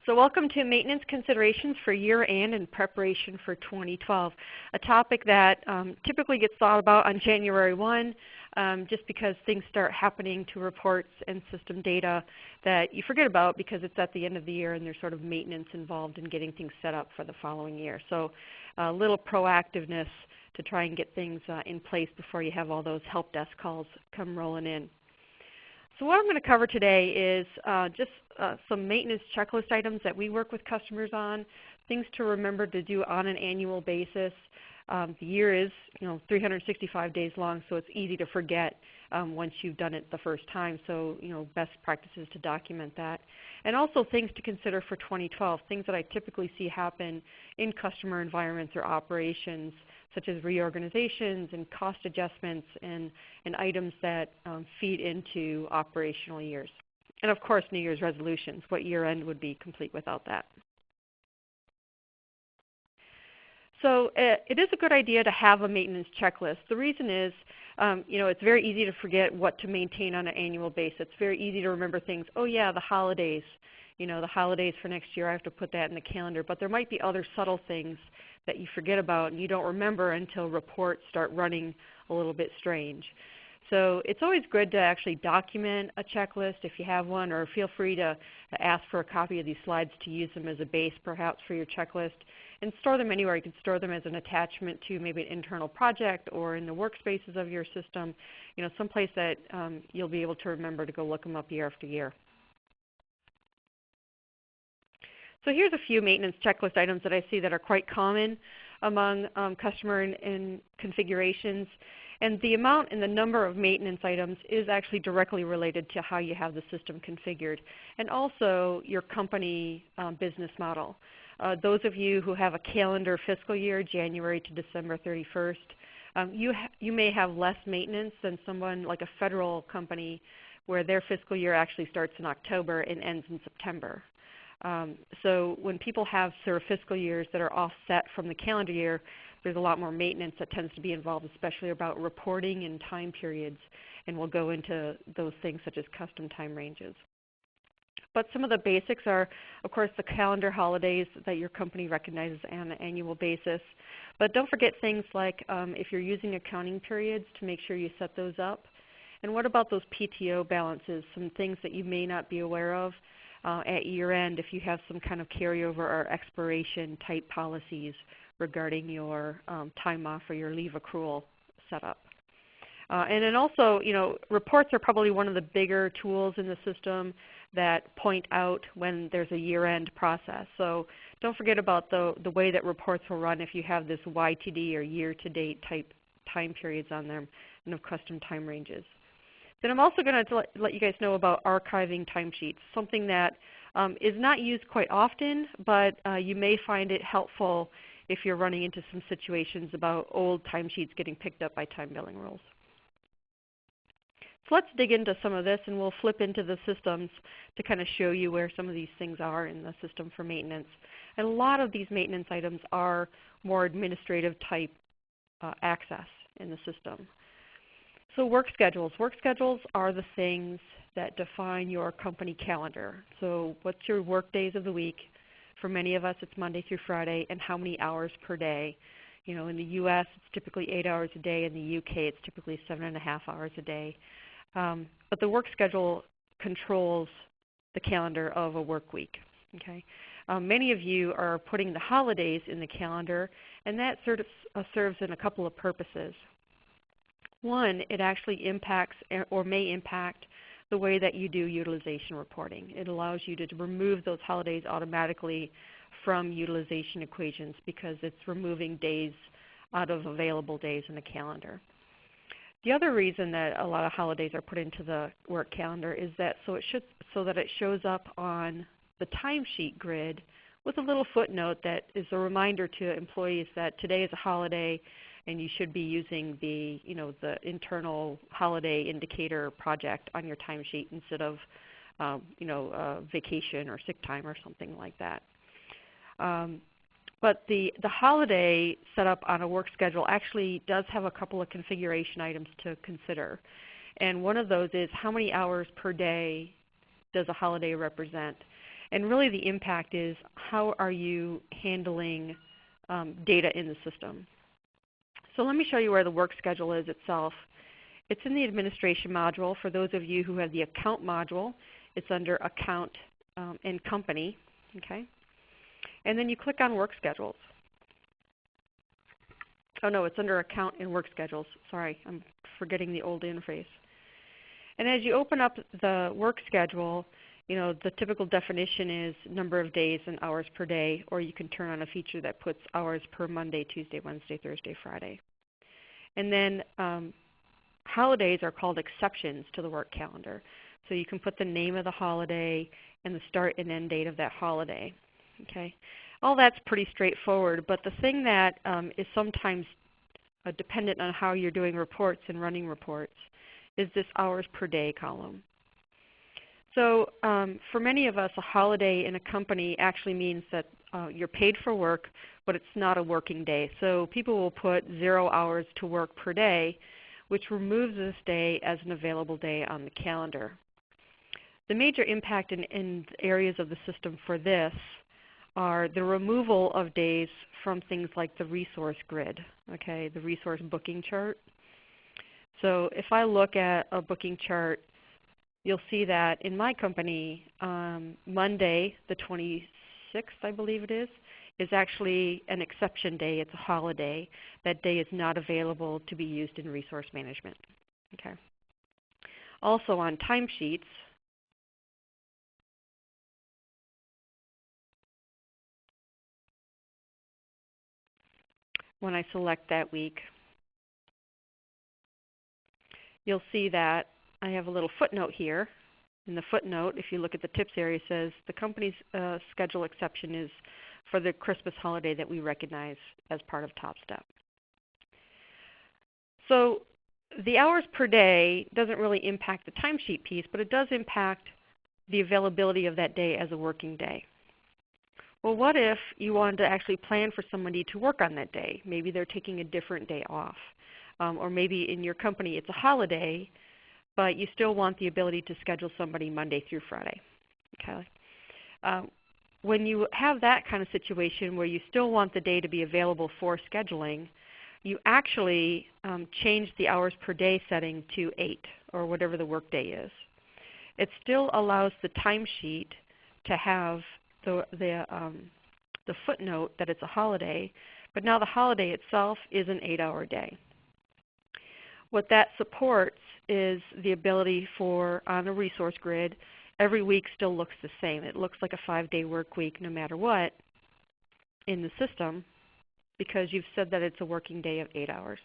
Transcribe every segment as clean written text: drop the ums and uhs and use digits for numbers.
So welcome to Maintenance Considerations for Year-End in Preparation for 2012, a topic that typically gets thought about on January 1 just because things start happening to reports and system data that you forget about because it's at the end of the year and there's sort of maintenance involved in getting things set up for the following year. So a little proactiveness to try and get things in place before you have all those help desk calls come rolling in. So what I'm going to cover today is just some maintenance checklist items that we work with customers on, things to remember to do on an annual basis. The year is 365 days long, so it's easy to forget once you've done it the first time. So best practices to document that. And also things to consider for 2012, things that I typically see happen in customer environments or operations, such as reorganizations and cost adjustments and items that feed into operational years. And of course, New Year's resolutions. What year-end would be complete without that? So it is a good idea to have a maintenance checklist. The reason is it's very easy to forget what to maintain on an annual basis. It's very easy to remember things. Oh yeah, the holidays. The holidays for next year, I have to put that in the calendar. But there might be other subtle things that you forget about and you don't remember until reports start running a little bit strange. So it's always good to actually document a checklist if you have one, or feel free to ask for a copy of these slides to use them as a base perhaps for your checklist. And store them anywhere. You can store them as an attachment to maybe an internal project or in the workspaces of your system, someplace that you'll be able to remember to go look them up year after year. So here's a few maintenance checklist items that I see that are quite common among customer and configurations. And the amount and the number of maintenance items is actually directly related to how you have the system configured, and also your company business model. Those of you who have a calendar fiscal year, January to December 31st, you may have less maintenance than someone like a federal company where their fiscal year actually starts in October and ends in September. So when people have sort of fiscal years that are offset from the calendar year, there's a lot more maintenance that tends to be involved, especially about reporting and time periods. And we'll go into those things such as custom time ranges. But some of the basics are, of course, the calendar holidays that your company recognizes on an annual basis. But don't forget things like if you're using accounting periods, to make sure you set those up. And what about those PTO balances, some things that you may not be aware of at year-end if you have some kind of carryover or expiration type policies regarding your time off or your leave accrual setup. And then also, reports are probably one of the bigger tools in the system that point out when there's a year-end process. So don't forget about the way that reports will run if you have this YTD or year-to-date type time periods on them and of custom time ranges. Then I'm also going to let you guys know about archiving timesheets, something that is not used quite often, but you may find it helpful if you're running into some situations about old timesheets getting picked up by time billing rules. So let's dig into some of this, and we'll flip into the systems to kind of show you where some of these things are in the system for maintenance. And a lot of these maintenance items are more administrative type access in the system. So work schedules. Work schedules are the things that define your company calendar. So what's your work days of the week? For many of us, it's Monday through Friday, and how many hours per day. In the US, it's typically 8 hours a day. In the UK, it's typically 7.5 hours a day. But the work schedule controls the calendar of a work week. Okay? Many of you are putting the holidays in the calendar, and that sort of serves in a couple of purposes. One, it actually impacts or may impact the way that you do utilization reporting. It allows you to remove those holidays automatically from utilization equations because it's removing days out of available days in the calendar. The other reason that a lot of holidays are put into the work calendar is that so that it shows up on the timesheet grid with a little footnote that is a reminder to employees that today is a holiday and you should be using the internal holiday indicator project on your timesheet instead of vacation or sick time or something like that. But the holiday setup on a work schedule actually does have a couple of configuration items to consider. And one of those is how many hours per day does a holiday represent? And really the impact is how are you handling data in the system. So let me show you where the work schedule is itself. It's in the administration module. For those of you who have the account module, it's under account and company. Okay? And then you click on work schedules. Oh no, it's under account and work schedules. Sorry, I'm forgetting the old interface. And as you open up the work schedule, the typical definition is number of days and hours per day, or you can turn on a feature that puts hours per Monday, Tuesday, Wednesday, Thursday, Friday. And then holidays are called exceptions to the work calendar. So you can put the name of the holiday and the start and end date of that holiday. Okay? All that's pretty straightforward, but the thing that is sometimes dependent on how you're doing reports and running reports is this hours per day column. So for many of us, a holiday in a company actually means that you're paid for work, but it's not a working day. So people will put 0 hours to work per day, which removes this day as an available day on the calendar. The major impact in areas of the system for this are the removal of days from things like the resource grid, okay, the resource booking chart. So if I look at a booking chart, you'll see that in my company, Monday the 26th, I believe it is actually an exception day. It's a holiday. That day is not available to be used in resource management. Okay. Also on timesheets, when I select that week, you'll see that I have a little footnote here. And the footnote, if you look at the tips area, says the company's schedule exception is for the Christmas holiday that we recognize as part of Top Step. So the hours per day doesn't really impact the timesheet piece, but it does impact the availability of that day as a working day. Well, what if you wanted to actually plan for somebody to work on that day? Maybe they're taking a different day off. Or maybe in your company it's a holiday, but you still want the ability to schedule somebody Monday through Friday. Okay? When you have that kind of situation where you still want the day to be available for scheduling, you actually change the hours per day setting to 8, or whatever the work day is. It still allows the timesheet to have the footnote that it's a holiday, but now the holiday itself is an 8-hour day. What that supports is the ability for, on a resource grid, every week still looks the same. It looks like a 5-day work week no matter what in the system, because you've said that it's a working day of 8 hours.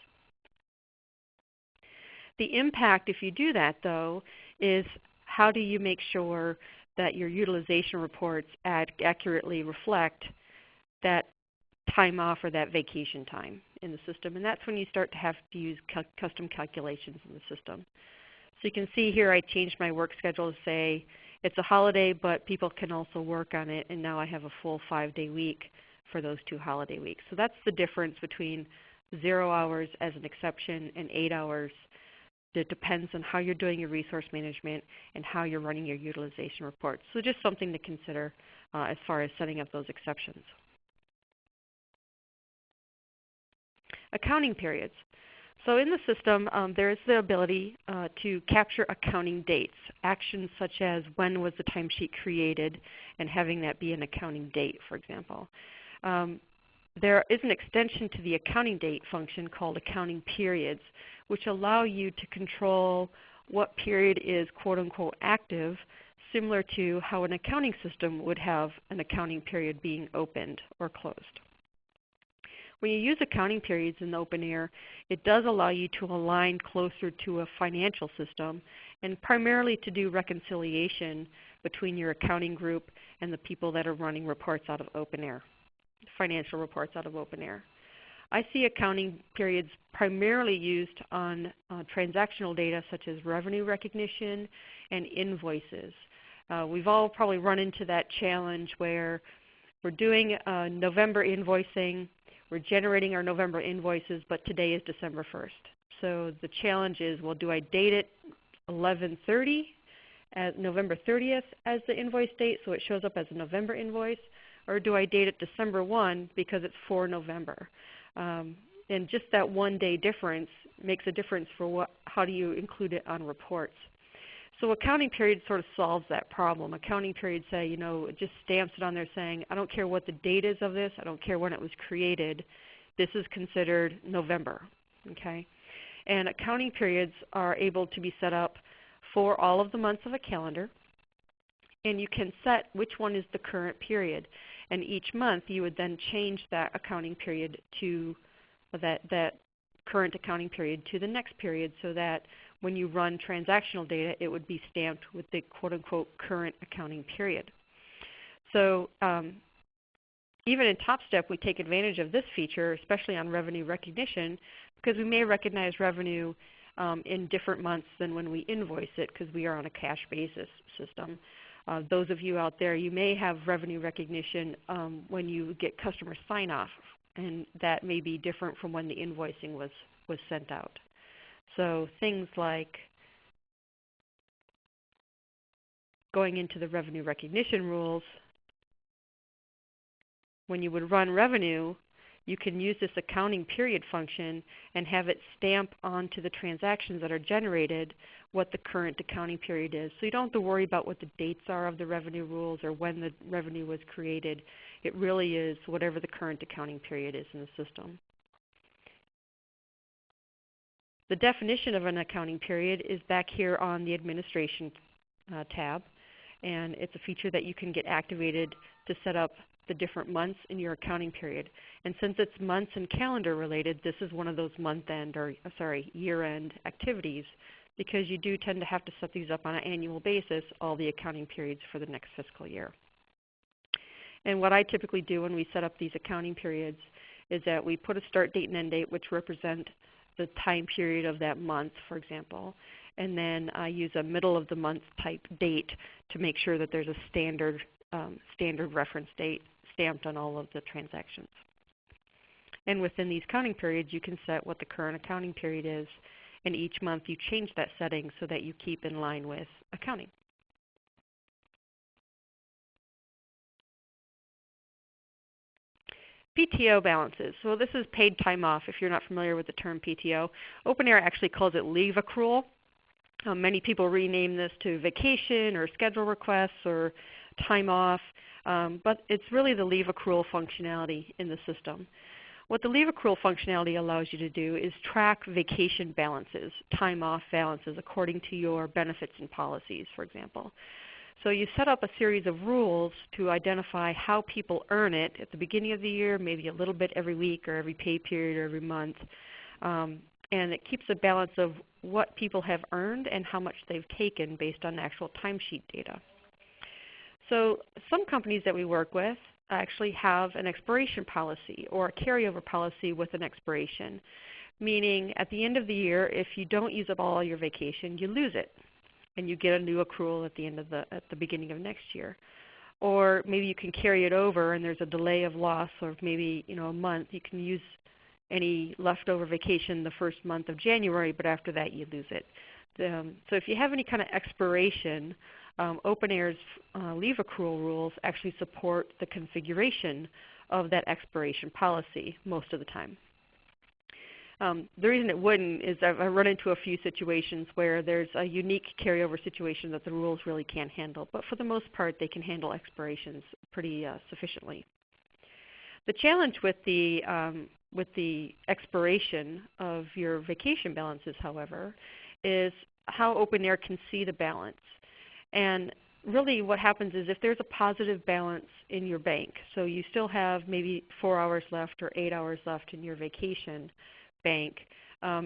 The impact, if you do that though, is how do you make sure that your utilization reports accurately reflect that time off or that vacation time in the system. And that's when you start to have to use custom calculations in the system. So you can see here I changed my work schedule to say it's a holiday, but people can also work on it, and now I have a full 5-day week for those 2 holiday weeks. So that's the difference between 0 hours as an exception and 8 hours. It depends on how you're doing your resource management and how you're running your utilization reports. So just something to consider as far as setting up those exceptions. Accounting periods. So in the system, there is the ability to capture accounting dates, actions such as when was the timesheet created and having that be an accounting date, for example. There is an extension to the accounting date function called accounting periods, which allow you to control what period is quote-unquote active, similar to how an accounting system would have an accounting period being opened or closed. When you use accounting periods in the OpenAir, it does allow you to align closer to a financial system and primarily to do reconciliation between your accounting group and the people that are running reports out of OpenAir, financial reports out of OpenAir. I see accounting periods primarily used on transactional data such as revenue recognition and invoices. We've all probably run into that challenge where we're doing November invoicing, we're generating our November invoices, but today is December 1st. So the challenge is, well, do I date it 11/30 as November 30th as the invoice date, so it shows up as a November invoice, or do I date it December 1 because it's for November? And just that 1 day difference makes a difference for how do you include it on reports. So accounting period sort of solves that problem. Accounting periods say, it just stamps it on there saying, I don't care what the date is of this, I don't care when it was created, this is considered November. Okay? And accounting periods are able to be set up for all of the months of a calendar, and you can set which one is the current period. And each month you would then change that accounting period to that current accounting period to the next period, so that when you run transactional data, it would be stamped with the quote-unquote current accounting period. So even in TopStep, we take advantage of this feature, especially on revenue recognition, because we may recognize revenue in different months than when we invoice it, because we are on a cash basis system. Those of you out there, you may have revenue recognition when you get customer sign-off, and that may be different from when the invoicing was sent out. So things like going into the revenue recognition rules, when you would run revenue, you can use this accounting period function and have it stamp onto the transactions that are generated what the current accounting period is. So you don't have to worry about what the dates are of the revenue rules or when the revenue was created. It really is whatever the current accounting period is in the system. The definition of an accounting period is back here on the Administration tab, and it's a feature that you can get activated to set up the different months in your accounting period. And since it's months and calendar related, this is one of those month-end or year-end activities, because you do tend to have to set these up on an annual basis, all the accounting periods for the next fiscal year. And what I typically do when we set up these accounting periods is that we put a start date and end date, which represent the time period of that month, for example, and then I use a middle of the month type date to make sure that there's a standard reference date stamped on all of the transactions. And within these accounting periods, you can set what the current accounting period is, and each month you change that setting so that you keep in line with accounting. PTO balances. So this is paid time off if you're not familiar with the term PTO. OpenAir actually calls it leave accrual. Many people rename this to vacation or schedule requests or time off, but it's really the leave accrual functionality in the system. What the leave accrual functionality allows you to do is track vacation balances, time off balances, according to your benefits and policies, for example. So you set up a series of rules to identify how people earn it at the beginning of the year, maybe a little bit every week or every pay period or every month. And it keeps a balance of what people have earned and how much they've taken based on actual timesheet data. So some companies that we work with actually have an expiration policy or a carryover policy with an expiration, meaning at the end of the year, if you don't use up all your vacation, you lose it, and you get a new accrual at the beginning of next year. Or maybe you can carry it over, and there's a delay of loss, or maybe a month. You can use any leftover vacation the first month of January, but after that you lose it. So if you have any kind of expiration, OpenAir's leave accrual rules actually support the configuration of that expiration policy most of the time. The reason it wouldn't is I've run into a few situations where there's a unique carryover situation that the rules really can't handle, but for the most part they can handle expirations pretty sufficiently. The challenge with the expiration of your vacation balances, however, is how OpenAir can see the balance. And really what happens is if there's a positive balance in your bank, so you still have maybe 4 hours left or 8 hours left in your vacation bank,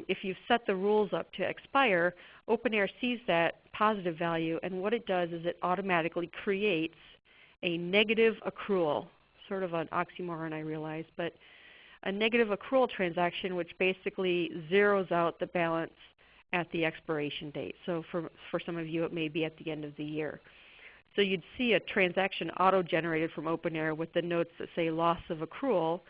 if you've set the rules up to expire, OpenAir sees that positive value, and what it does is it automatically creates a negative accrual, sort of an oxymoron I realize, but a negative accrual transaction which basically zeroes out the balance at the expiration date. So for some of you it may be at the end of the year. So you'd see a transaction auto-generated from OpenAir with the notes that say loss of accrual,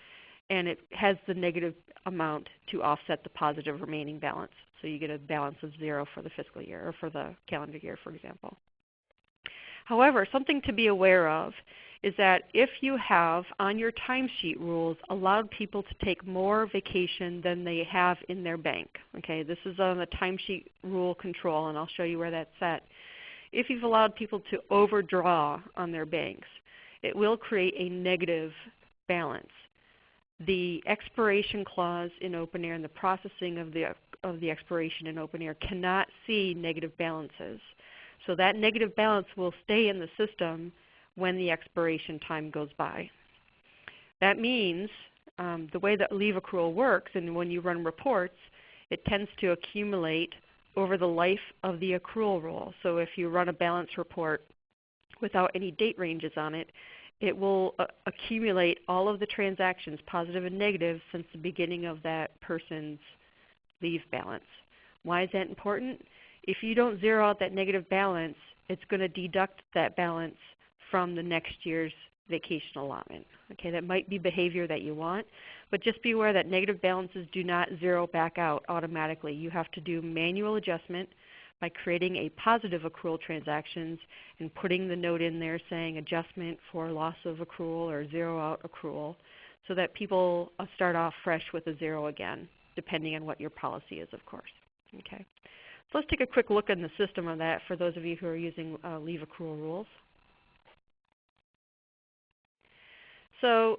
and it has the negative amount to offset the positive remaining balance. So you get a balance of 0 for the fiscal year or for the calendar year, for example. However, something to be aware of is that if you have on your timesheet rules allowed people to take more vacation than they have in their bank, okay, this is on the timesheet rule control, and I'll show you where that's set. If you've allowed people to overdraw on their banks, it will create a negative balance. The expiration clause in OpenAir and the processing of the expiration in OpenAir cannot see negative balances. So that negative balance will stay in the system when the expiration time goes by. That means the way that leave accrual works, and when you run reports, it tends to accumulate over the life of the accrual rule. So if you run a balance report without any date ranges on it, it will accumulate all of the transactions, positive and negative, since the beginning of that person's leave balance. Why is that important? If you don't zero out that negative balance, it's going to deduct that balance from the next year's vacation allotment. Okay, that might be behavior that you want, but just be aware that negative balances do not zero back out automatically. You have to do manual adjustment by creating a positive accrual transactions and putting the note in there saying adjustment for loss of accrual or zero out accrual, so that people start off fresh with a zero again, depending on what your policy is, of course. Okay. So let's take a quick look in the system of that for those of you who are using leave accrual rules. So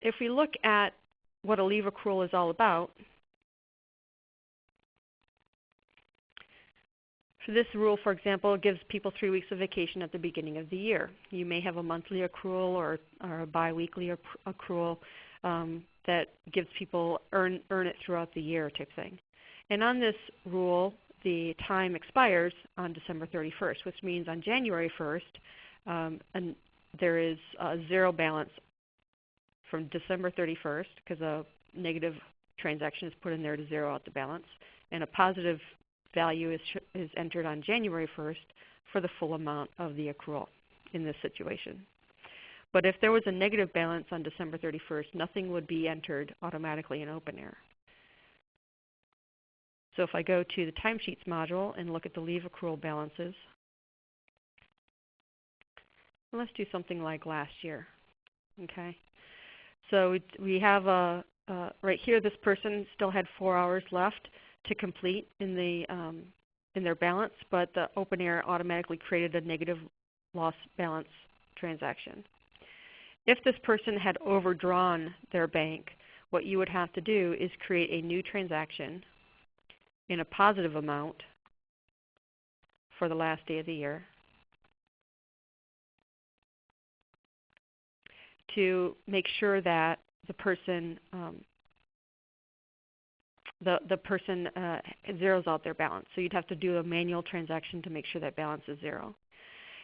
if we look at what a leave accrual is all about, so this rule, for example, gives people 3 weeks of vacation at the beginning of the year. You may have a monthly accrual or a biweekly accrual that gives people earn it throughout the year type thing. And on this rule, the time expires on December 31st, which means on January 1st, and there is a zero balance from December 31st because a negative transaction is put in there to zero out the balance, and a positive value is entered on January 1st for the full amount of the accrual in this situation. But if there was a negative balance on December 31st, nothing would be entered automatically in OpenAir. So if I go to the timesheets module and look at the leave accrual balances, let's do something like last year. Okay, so we have right here. This person still had 4 hours left to complete in their balance, but the OpenAir automatically created a negative loss balance transaction. If this person had overdrawn their bank, what you would have to do is create a new transaction in a positive amount for the last day of the year to make sure that the person zeroes out their balance. So you'd have to do a manual transaction to make sure that balance is zero.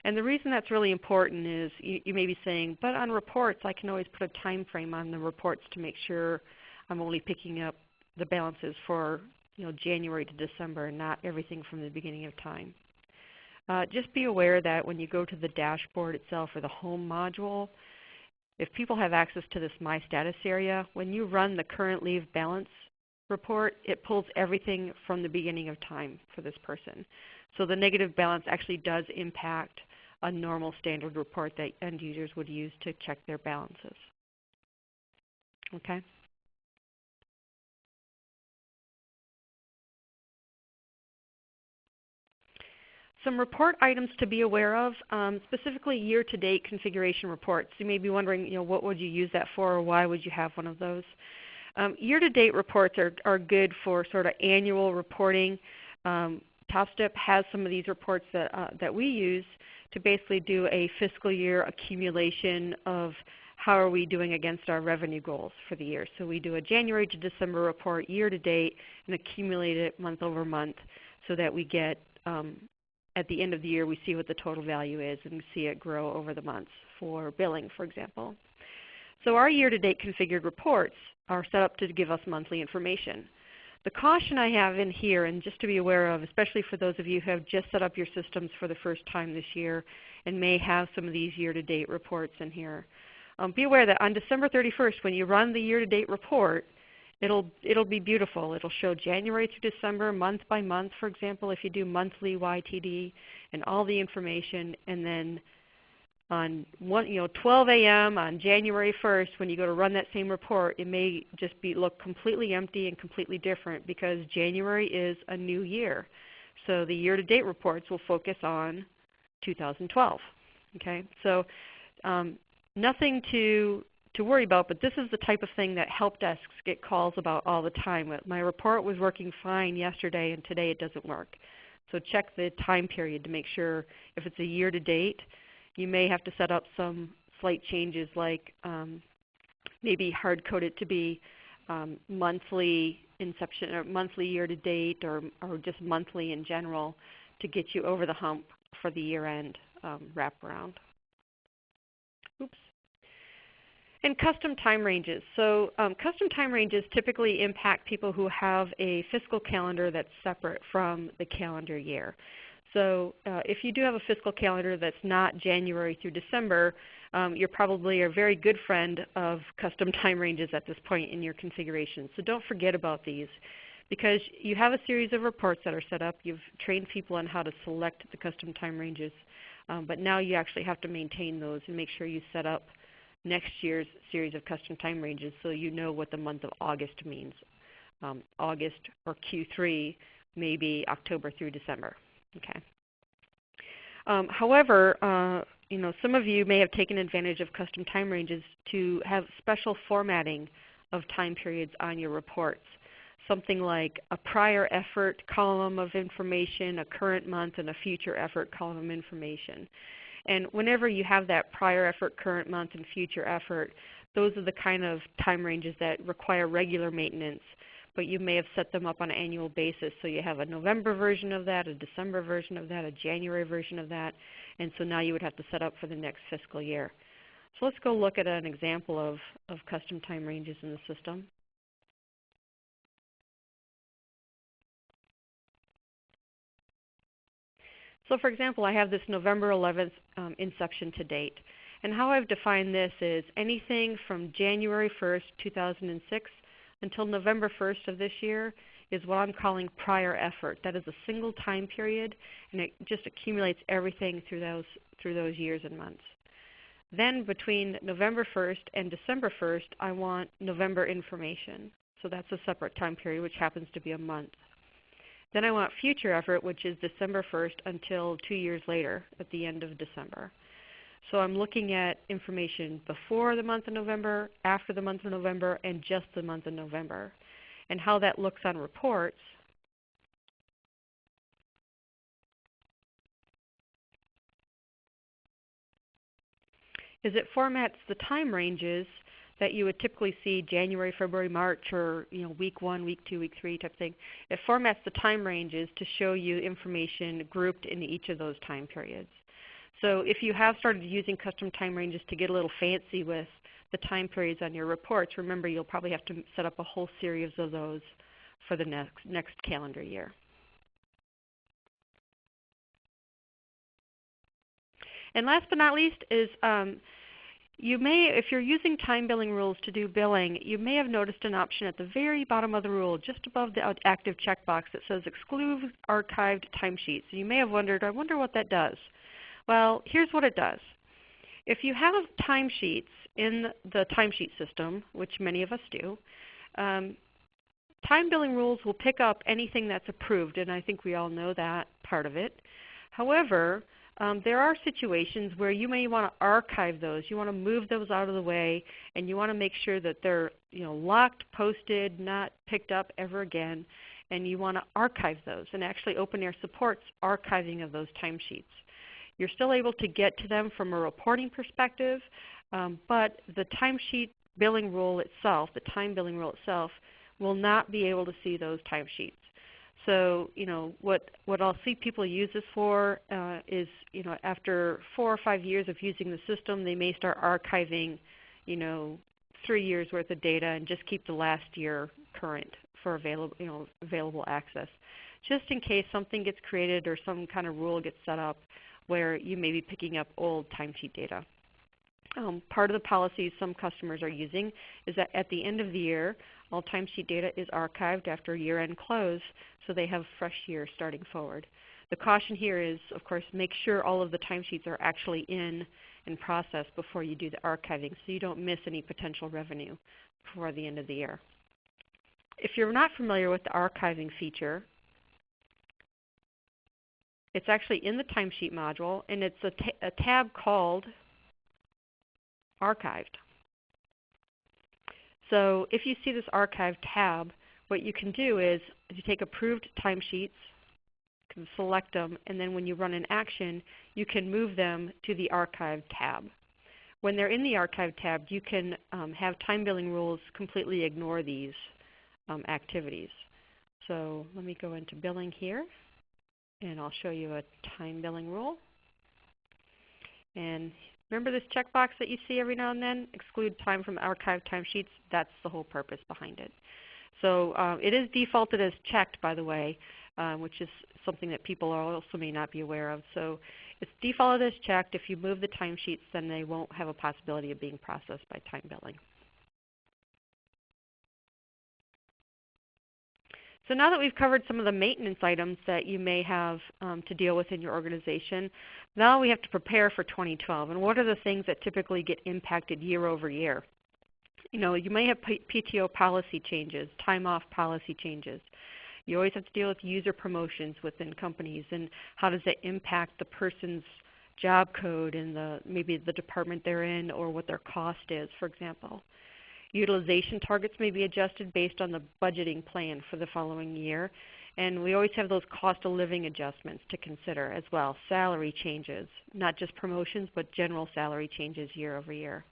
And the reason that's really important is you may be saying, but on reports I can always put a time frame on the reports to make sure I'm only picking up the balances for January to December and not everything from the beginning of time. Just be aware that when you go to the dashboard itself or the home module, if people have access to this My Status area, when you run the current leave balance report, it pulls everything from the beginning of time for this person. So the negative balance actually does impact a normal standard report that end users would use to check their balances. Okay? Some report items to be aware of, specifically year-to-date configuration reports. You may be wondering, what would you use that for, or why would you have one of those? Year-to-date reports are good for sort of annual reporting. TopStep has some of these reports that we use to basically do a fiscal year accumulation of how are we doing against our revenue goals for the year. So we do a January to December report year-to-date and accumulate it month over month so that we get at the end of the year, we see what the total value is and see it grow over the months for billing, for example. So our year-to-date configured reports are set up to give us monthly information. The caution I have in here, and just to be aware of, especially for those of you who have just set up your systems for the first time this year and may have some of these year-to-date reports in here, be aware that on December 31st, when you run the year-to-date report, It'll be beautiful. It'll show January through December, month by month, for example, if you do monthly YTD and all the information, and then on 12 a.m. on January 1st, when you go to run that same report, it may just look completely empty and completely different because January is a new year. So the year-to-date reports will focus on 2012. Okay, so nothing to worry about, but this is the type of thing that help desks get calls about all the time. My report was working fine yesterday and today it doesn't work. So check the time period to make sure if it's a year-to-date, you may have to set up some slight changes like maybe hard-code it to be monthly inception or monthly year-to-date or just monthly in general to get you over the hump for the year-end wraparound. Oops. And custom time ranges. So custom time ranges typically impact people who have a fiscal calendar that's separate from the calendar year. So if you do have a fiscal calendar that's not January through December, you're probably a very good friend of custom time ranges at this point in your configuration. So don't forget about these because you have a series of reports that are set up. You've trained people on how to select the custom time ranges, but now you actually have to maintain those and make sure you set up next year's series of custom time ranges so you know what the month of August means. August or Q3 may be October through December. Okay. However, some of you may have taken advantage of custom time ranges to have special formatting of time periods on your reports. Something like a prior effort column of information, a current month, and a future effort column of information. And whenever you have that prior effort, current month, and future effort, those are the kind of time ranges that require regular maintenance, but you may have set them up on an annual basis. So you have a November version of that, a December version of that, a January version of that, and so now you would have to set up for the next fiscal year. So let's go look at an example of custom time ranges in the system. So for example, I have this November 11th inception to date. And how I've defined this is anything from January 1st, 2006 until November 1st of this year is what I'm calling prior effort. That is a single time period, and it just accumulates everything through those years and months. Then between November 1st and December 1st, I want November information. So that's a separate time period, which happens to be a month. Then I want future effort, which is December 1st until 2 years later at the end of December. So I'm looking at information before the month of November, after the month of November, and just the month of November. And how that looks on reports is it formats the time ranges that you would typically see January, February, March, or week 1, week 2, week 3 type thing. It formats the time ranges to show you information grouped in each of those time periods. So if you have started using custom time ranges to get a little fancy with the time periods on your reports, remember you'll probably have to set up a whole series of those for the next calendar year. And last but not least is you may, if you're using time billing rules to do billing, you may have noticed an option at the very bottom of the rule, just above the active checkbox that says Exclude archived timesheets. You may have wondered, I wonder what that does. Well, here's what it does. If you have timesheets in the timesheet system, which many of us do, time billing rules will pick up anything that's approved, and I think we all know that part of it. However, there are situations where you may want to archive those. You want to move those out of the way, and you want to make sure that they're locked, posted, not picked up ever again, and you want to archive those. And actually OpenAir supports archiving of those timesheets. You're still able to get to them from a reporting perspective, but the timesheet billing rule itself, the time billing rule itself, will not be able to see those timesheets. So what I'll see people use this for is after 4 or 5 years of using the system, they may start archiving 3 years worth of data and just keep the last year current for available access, just in case something gets created or some kind of rule gets set up where you may be picking up old timesheet data. Part of the policies some customers are using is that at the end of the year, all timesheet data is archived after year-end close, so they have a fresh year starting forward. The caution here is, of course, make sure all of the timesheets are actually in and processed before you do the archiving so you don't miss any potential revenue before the end of the year. If you're not familiar with the archiving feature, it's actually in the timesheet module, and it's a tab called Archived. So if you see this Archive tab, what you can do is you take approved timesheets, you can select them, and then when you run an action, you can move them to the Archive tab. When they're in the Archive tab, you can have time billing rules completely ignore these activities. So let me go into billing here, and I'll show you a time billing rule. And remember this checkbox that you see every now and then? Exclude time from archived timesheets. That's the whole purpose behind it. So it is defaulted as checked, by the way, which is something that people also may not be aware of. So it's defaulted as checked. If you move the timesheets, then they won't have a possibility of being processed by time billing. So now that we've covered some of the maintenance items that you may have to deal with in your organization, now we have to prepare for 2012. And what are the things that typically get impacted year over year? You know, you may have PTO policy changes, time off policy changes. You always have to deal with user promotions within companies, and how does that impact the person's job code and maybe the department they're in, or what their cost is, for example. Utilization targets may be adjusted based on the budgeting plan for the following year. And we always have those cost of living adjustments to consider as well. Salary changes, not just promotions, but general salary changes year over year.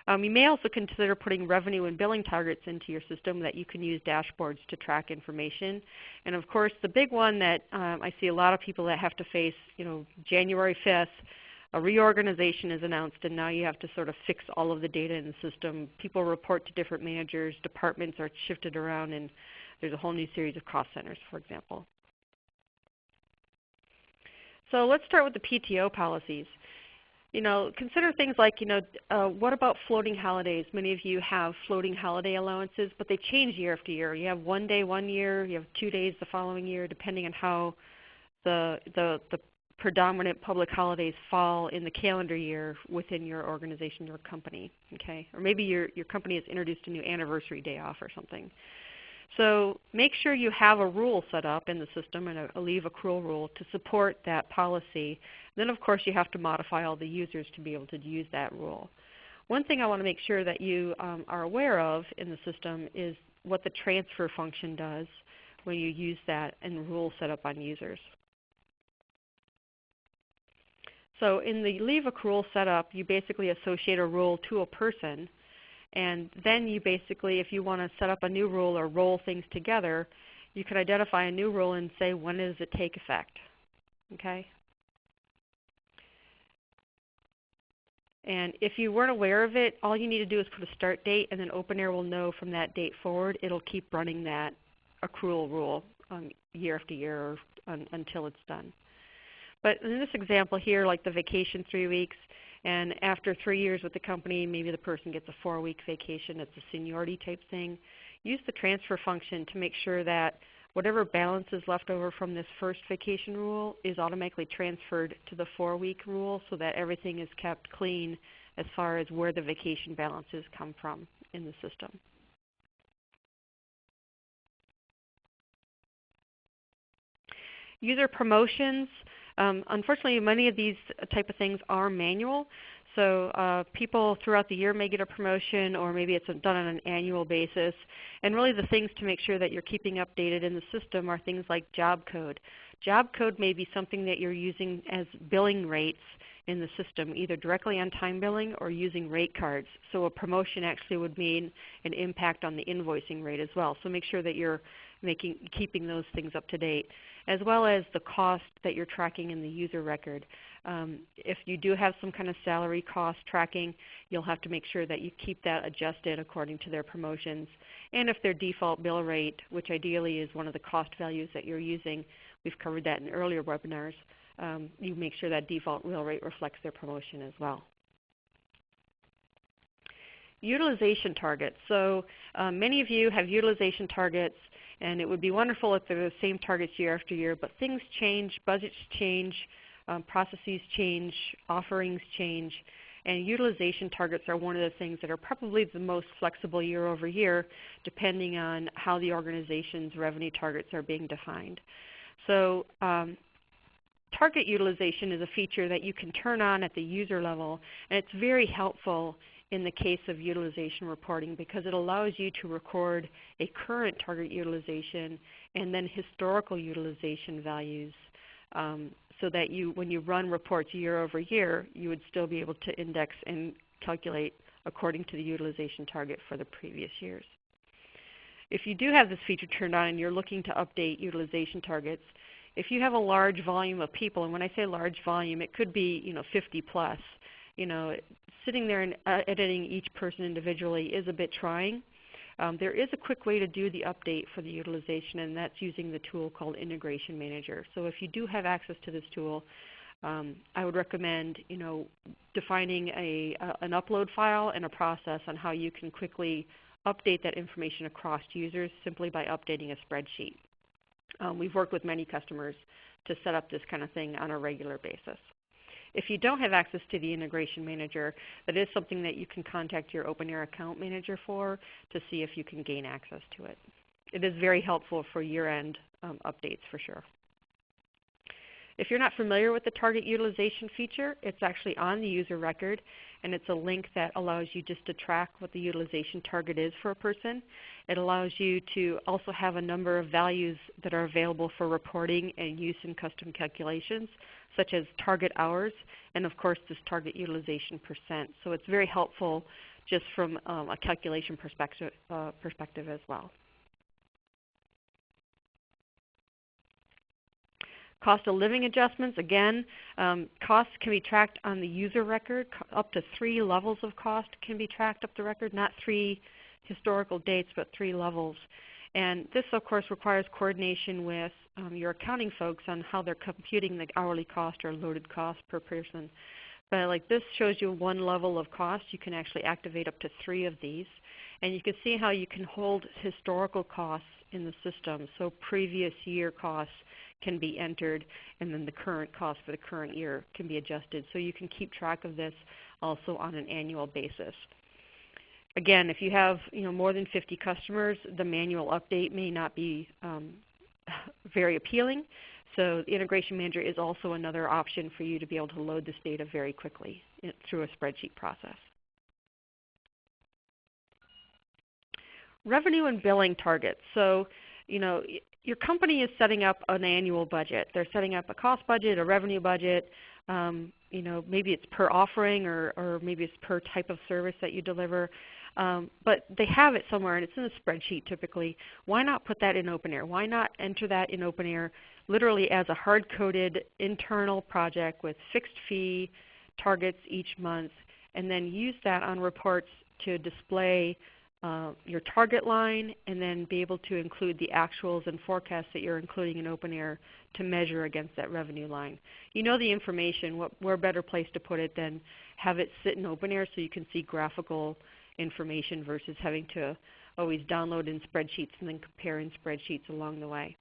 You may also consider putting revenue and billing targets into your system that you can use dashboards to track information. And of course, the big one that I see a lot of people that have to face, January 5th, a reorganization is announced, and now you have to sort of fix all of the data in the system. People report to different managers, departments are shifted around, and there's a whole new series of cost centers, for example. So let's start with the PTO policies. Consider things like, what about floating holidays? Many of you have floating holiday allowances, but they change year after year. You have 1 day one year, you have 2 days the following year, depending on how the predominant public holidays fall in the calendar year within your organization or company, okay? Or maybe your company has introduced a new anniversary day off or something. So make sure you have a rule set up in the system, and a leave accrual rule to support that policy. Then of course you have to modify all the users to be able to use that rule. One thing I want to make sure that you are aware of in the system is what the transfer function does when you use that and rule set up on users. So in the leave accrual setup, you basically associate a rule to a person, and then you basically, if you want to set up a new rule or roll things together, you can identify a new rule and say, when does it take effect? Okay? And if you weren't aware of it, all you need to do is put a start date, and then OpenAir will know from that date forward it'll keep running that accrual rule year after year until it's done. But in this example here, like the vacation 3 weeks, and after 3 years with the company, maybe the person gets a 4-week vacation. It's a seniority type thing. Use the transfer function to make sure that whatever balance is left over from this first vacation rule is automatically transferred to the 4-week rule, so that everything is kept clean as far as where the vacation balances come from in the system. User promotions. Unfortunately, many of these type of things are manual. So people throughout the year may get a promotion, or maybe it's done on an annual basis. And really the things to make sure that you're keeping updated in the system are things like job code. Job code may be something that you're using as billing rates in the system, either directly on time billing or using rate cards. So a promotion actually would mean an impact on the invoicing rate as well. So make sure that you're keeping those things up to date, as well as the cost that you're tracking in the user record. If you do have some kind of salary cost tracking, you'll have to make sure that you keep that adjusted according to their promotions. And if their default bill rate, which ideally is one of the cost values that you're using, we've covered that in earlier webinars, you make sure that default bill rate reflects their promotion as well. Utilization targets. So many of you have utilization targets, and it would be wonderful if they're the same targets year after year, but things change, budgets change, processes change, offerings change, and utilization targets are one of the things that are probably the most flexible year over year, depending on how the organization's revenue targets are being defined. So target utilization is a feature that you can turn on at the user level, and it's very helpful in the case of utilization reporting because it allows you to record a current target utilization and then historical utilization values so that when you run reports year over year, you would still be able to index and calculate according to the utilization target for the previous years. If you do have this feature turned on and you're looking to update utilization targets, if you have a large volume of people, and when I say large volume, it could be 50 plus, sitting there and editing each person individually is a bit trying. There is a quick way to do the update for the utilization, and that's using the tool called Integration Manager. So if you do have access to this tool, I would recommend defining an upload file and a process on how you can quickly update that information across users simply by updating a spreadsheet. We've worked with many customers to set up this kind of thing on a regular basis. If you don't have access to the Integration Manager, that is something that you can contact your OpenAir account manager for to see if you can gain access to it. It is very helpful for year-end updates for sure. If you're not familiar with the target utilization feature, it's actually on the user record, and it's a link that allows you just to track what the utilization target is for a person. It allows you to also have a number of values that are available for reporting and use in custom calculations, such as target hours, and of course this target utilization percent. So it's very helpful just from a calculation perspective as well. Cost of living adjustments, again, costs can be tracked on the user record. Up to 3 levels of cost can be tracked up the record, not 3 historical dates, but 3 levels. And this, of course, requires coordination with your accounting folks on how they're computing the hourly cost or loaded cost per person. But like this shows you 1 level of cost. You can actually activate up to 3 of these. And you can see how you can hold historical costs in the system. So previous year costs can be entered, and then the current cost for the current year can be adjusted. So you can keep track of this also on an annual basis. Again, if you have more than 50 customers, the manual update may not be very appealing. So the Integration Manager is also another option for you to be able to load this data very quickly through a spreadsheet process. Revenue and billing targets. So your company is setting up an annual budget. They're setting up a cost budget, a revenue budget. Maybe it's per offering or maybe it's per type of service that you deliver. But they have it somewhere, and it's in a spreadsheet typically. Why not put that in OpenAir? Why not enter that in OpenAir literally as a hard-coded internal project with fixed fee targets each month, and then use that on reports to display your target line, and then be able to include the actuals and forecasts that you're including in OpenAir to measure against that revenue line. You know the information. Where better place to put it than have it sit in OpenAir so you can see graphical information versus having to always download in spreadsheets and then compare in spreadsheets along the way.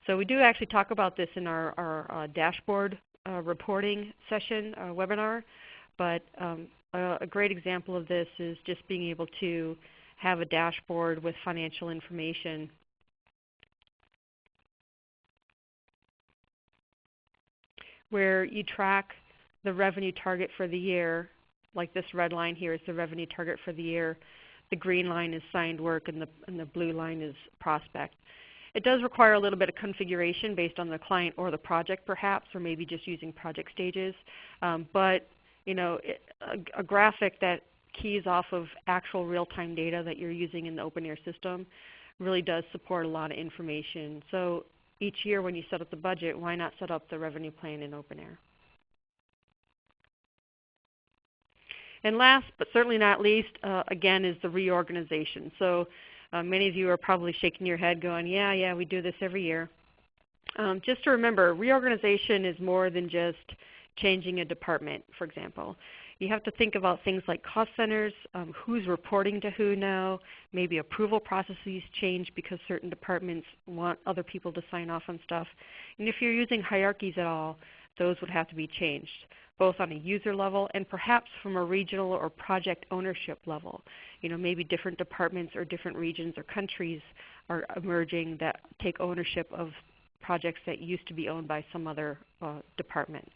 So we do actually talk about this in our dashboard reporting session webinar, but a great example of this is just being able to have a dashboard with financial information where you track the revenue target for the year. Like this red line here is the revenue target for the year. The green line is signed work, and the blue line is prospect. It does require a little bit of configuration based on the client or the project perhaps, or maybe just using project stages. But a graphic that keys off of actual real-time data that you're using in the OpenAir system really does support a lot of information. So each year when you set up the budget, why not set up the revenue plan in OpenAir? And last but certainly not least, again, is the reorganization. So many of you are probably shaking your head going, yeah, we do this every year. Just to remember, reorganization is more than just changing a department, for example. You have to think about things like cost centers, who's reporting to who now, maybe approval processes change because certain departments want other people to sign off on stuff. And if you're using hierarchies at all, those would have to be changed, both on a user level and perhaps from a regional or project ownership level. Maybe different departments or different regions or countries are emerging that take ownership of projects that used to be owned by some other department.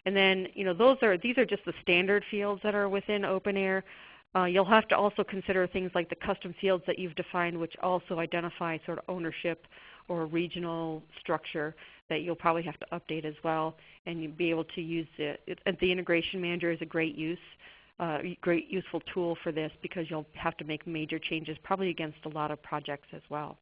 And then these are just the standard fields that are within OpenAir. You'll have to also consider things like the custom fields that you've defined, which also identify sort of ownership or regional structure that you'll probably have to update as well. And you'll be able to use it. The Integration Manager is a great useful tool for this because you'll have to make major changes probably against a lot of projects as well.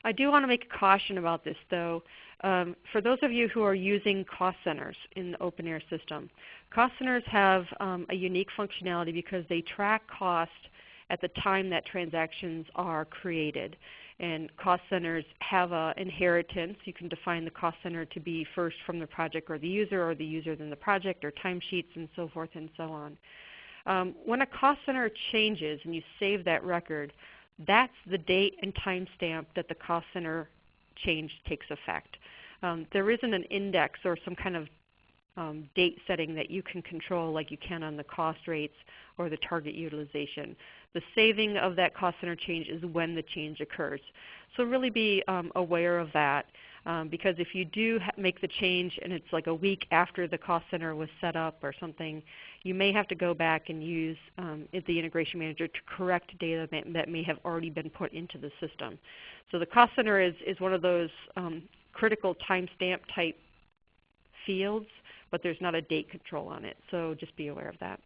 I do want to make a caution about this though. For those of you who are using cost centers in the OpenAir system, cost centers have a unique functionality because they track cost at the time that transactions are created. And cost centers have an inheritance. You can define the cost center to be first from the project or the user then the project, or timesheets and so forth and so on. When a cost center changes and you save that record, that's the date and timestamp that the cost center change takes effect. There isn't an index or some kind of date setting that you can control like you can on the cost rates or the target utilization. The saving of that cost center change is when the change occurs. So really be aware of that because if you do make the change and it's like a week after the cost center was set up or something, you may have to go back and use the Integration Manager to correct data that may have already been put into the system. So the cost center is one of those critical timestamp type fields, but there's not a date control on it. So just be aware of that.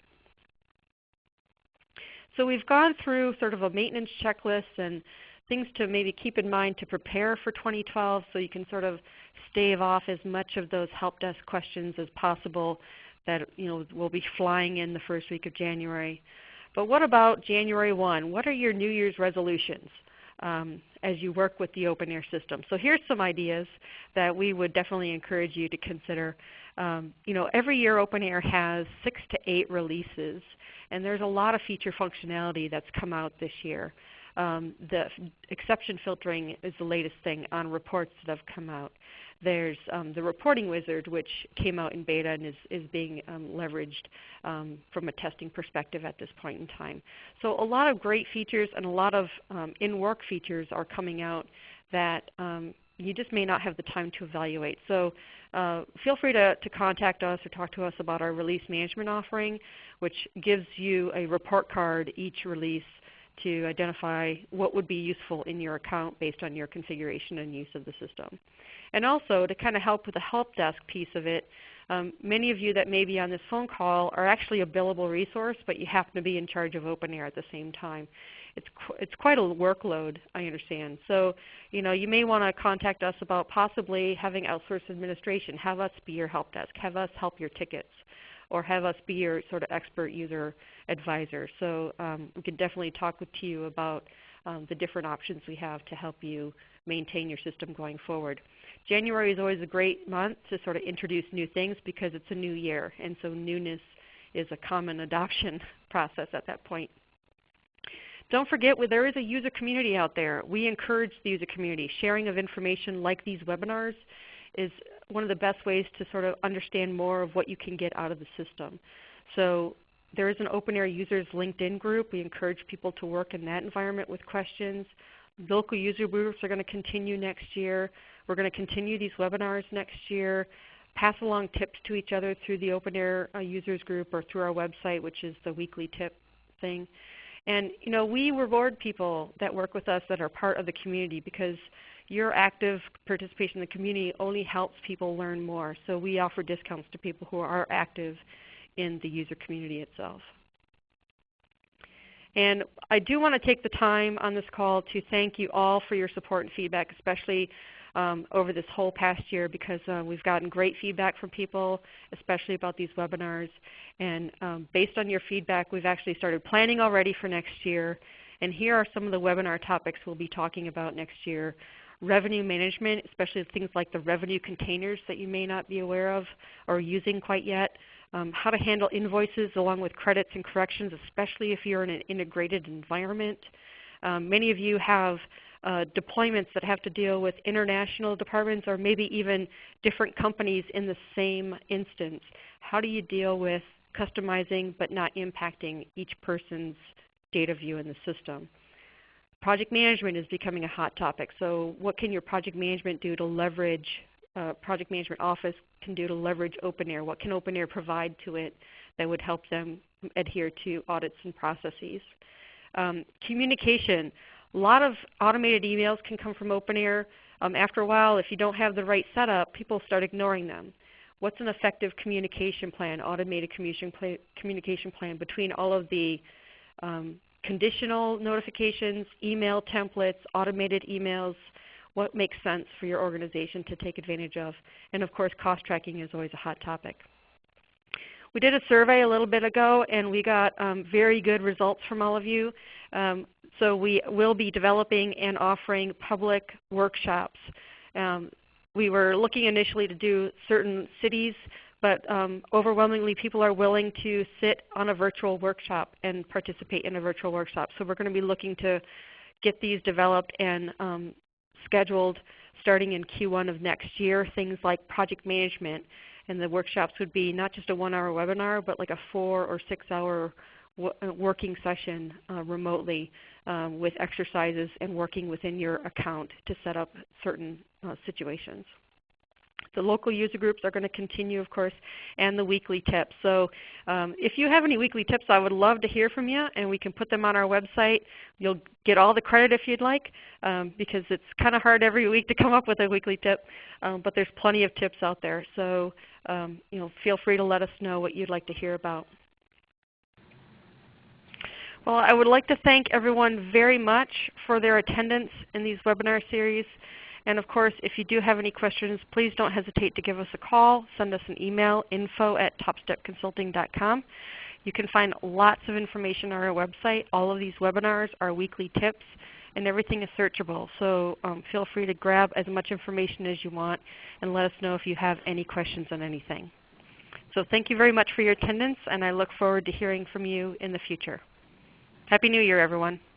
So we've gone through sort of a maintenance checklist and things to maybe keep in mind to prepare for 2012 so you can sort of stave off as much of those help desk questions as possible that will be flying in the first week of January. But what about January 1? What are your New Year's resolutions as you work with the OpenAir system? So here's some ideas that we would definitely encourage you to consider. Every year OpenAir has 6 to 8 releases, and there's a lot of feature functionality that's come out this year. The exception filtering is the latest thing on reports that have come out. There's the reporting wizard, which came out in beta and is being leveraged from a testing perspective at this point in time. So a lot of great features and a lot of in-work features are coming out that you just may not have the time to evaluate. So feel free to contact us or talk to us about our release management offering, which gives you a report card each release to identify what would be useful in your account based on your configuration and use of the system. And also to kind of help with the help desk piece of it, many of you that may be on this phone call are actually a billable resource, but you happen to be in charge of OpenAir at the same time. It's quite a workload, I understand. So you may want to contact us about possibly having outsourced administration. Have us be your help desk. Have us help your tickets. Or have us be your sort of expert user advisor. So we can definitely talk to you about the different options we have to help you maintain your system going forward. January is always a great month to sort of introduce new things because it's a new year, and so newness is a common adoption process at that point. Don't forget, there is a user community out there. We encourage the user community. Sharing of information like these webinars is one of the best ways to sort of understand more of what you can get out of the system. So there is an OpenAir users LinkedIn group. We encourage people to work in that environment with questions. Local user groups are going to continue next year. We're going to continue these webinars next year. Pass along tips to each other through the OpenAir users group or through our website, which is the weekly tip thing. And we reward people that work with us that are part of the community because your active participation in the community only helps people learn more. So we offer discounts to people who are active in the user community itself. And I do want to take the time on this call to thank you all for your support and feedback, especially over this whole past year, because we've gotten great feedback from people, especially about these webinars. And based on your feedback, we've actually started planning already for next year. And here are some of the webinar topics we'll be talking about next year. revenue management, especially things like the revenue containers that you may not be aware of or using quite yet, how to handle invoices along with credits and corrections, especially if you're in an integrated environment. Many of you have deployments that have to deal with international departments or maybe even different companies in the same instance. How do you deal with customizing but not impacting each person's data view in the system? Project management is becoming a hot topic. So what can your project management do to leverage, project management office can do to leverage OpenAir? What can OpenAir provide to it that would help them adhere to audits and processes? Communication. A lot of automated emails can come from OpenAir. After a while, if you don't have the right setup, people start ignoring them. What's an effective communication plan, automated communication plan between all of the conditional notifications, email templates, automated emails? What makes sense for your organization to take advantage of? And of course, cost tracking is always a hot topic. We did a survey a little bit ago, and we got very good results from all of you. So we will be developing and offering public workshops. We were looking initially to do certain cities, but overwhelmingly people are willing to sit on a virtual workshop and participate in a virtual workshop. So we're going to be looking to get these developed and scheduled starting in Q1 of next year, things like project management. And the workshops would be not just a 1-hour webinar, but like a 4 or 6-hour working session remotely with exercises and working within your account to set up certain situations. The local user groups are going to continue, of course, and the weekly tips. So if you have any weekly tips, I would love to hear from you, and we can put them on our website. You'll get all the credit if you'd like, because it's kind of hard every week to come up with a weekly tip, but there's plenty of tips out there. So feel free to let us know what you'd like to hear about. Well, I would like to thank everyone very much for their attendance in these webinar series. And of course, if you do have any questions, please don't hesitate to give us a call. Send us an email, info@topstepconsulting.com. You can find lots of information on our website. All of these webinars are weekly tips, and everything is searchable. So feel free to grab as much information as you want and let us know if you have any questions on anything. So thank you very much for your attendance, and I look forward to hearing from you in the future. Happy New Year, everyone.